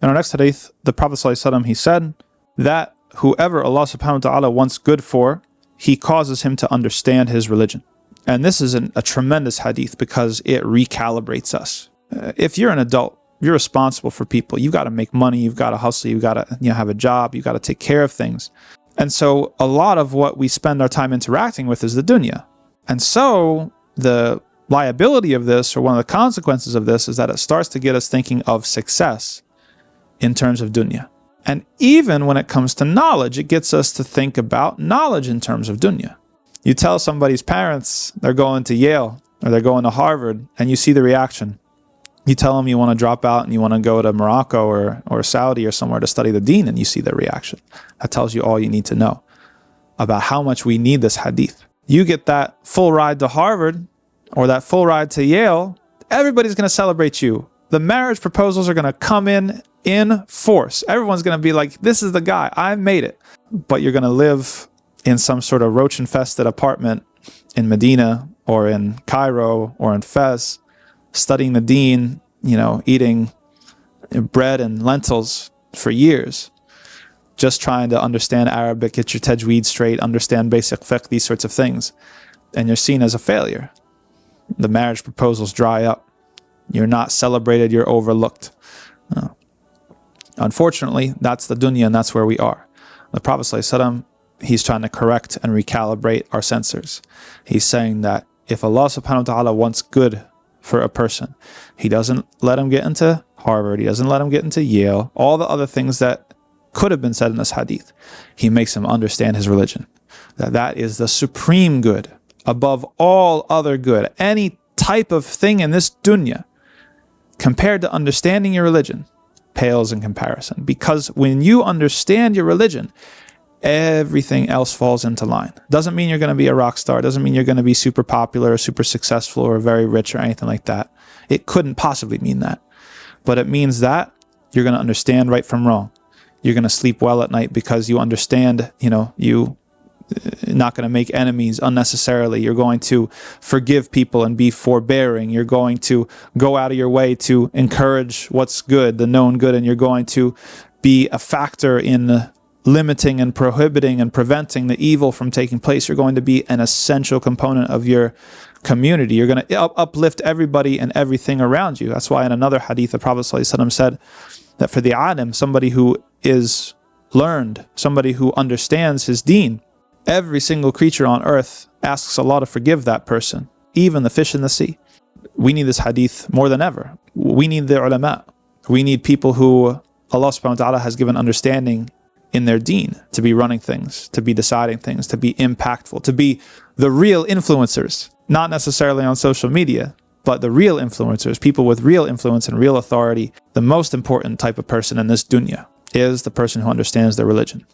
In our next hadith, the Prophet ﷺ, he said that whoever Allah subhanahu wa ta'ala wants good for, He causes him to understand his religion. And this is a tremendous hadith because it recalibrates us. If you're an adult, you're responsible for people. You've got to make money. You've got to hustle. You've got to have a job. You've got to take care of things. And so a lot of what we spend our time interacting with is the dunya. And so the liability of this, or one of the consequences of this, is that it starts to get us thinking of success in terms of dunya. And even when it comes to knowledge, it gets us to think about knowledge in terms of dunya. You tell somebody's parents they're going to Yale or they're going to Harvard, and you see the reaction. You tell them you want to drop out and you want to go to Morocco or Saudi or somewhere to study the deen, and you see the reaction. That tells you all you need to know about how much we need this hadith. You get that full ride to Harvard or that full ride to Yale, everybody's going to celebrate you. The marriage proposals are going to come in force. Everyone's going to be like, this is the guy, I made it. But you're going to live in some sort of roach-infested apartment in Medina or in Cairo or in Fez, studying the deen, eating bread and lentils for years, just trying to understand Arabic, get your tajweed straight, understand basic fiqh, these sorts of things. And you're seen as a failure. The marriage proposals dry up. You're not celebrated, you're overlooked. Unfortunately, that's the dunya, and that's where we are. The Prophet ﷺ, he's trying to correct and recalibrate our sensors. He's saying that if Allah subhanahu wa ta'ala wants good for a person, He doesn't let him get into Harvard, He doesn't let him get into Yale, all the other things that could have been said in this hadith. He makes him understand his religion. That is the supreme good, above all other good. Any type of thing in this dunya, compared to understanding your religion, pales in comparison. Because when you understand your religion, everything else falls into line. Doesn't mean you're going to be a rock star. Doesn't mean you're going to be super popular or super successful or very rich or anything like that. It couldn't possibly mean that. But it means that you're going to understand right from wrong. You're going to sleep well at night because you understand, you're not going to make enemies unnecessarily. You're going to forgive people and be forbearing. You're going to go out of your way to encourage what's good, the known good, and you're going to be a factor in limiting and prohibiting and preventing the evil from taking place. You're going to be an essential component of your community. You're going to uplift everybody and everything around you. That's why in another hadith, the Prophet ﷺ said that for the alim, somebody who is learned, somebody who understands his deen, every single creature on earth asks Allah to forgive that person, even the fish in the sea. We need this hadith more than ever. We need the ulama. We need people who Allah subhanahu wa ta'ala has given understanding in their deen to be running things, to be deciding things, to be impactful, to be the real influencers, not necessarily on social media, but the real influencers, people with real influence and real authority. The most important type of person in this dunya is the person who understands their religion.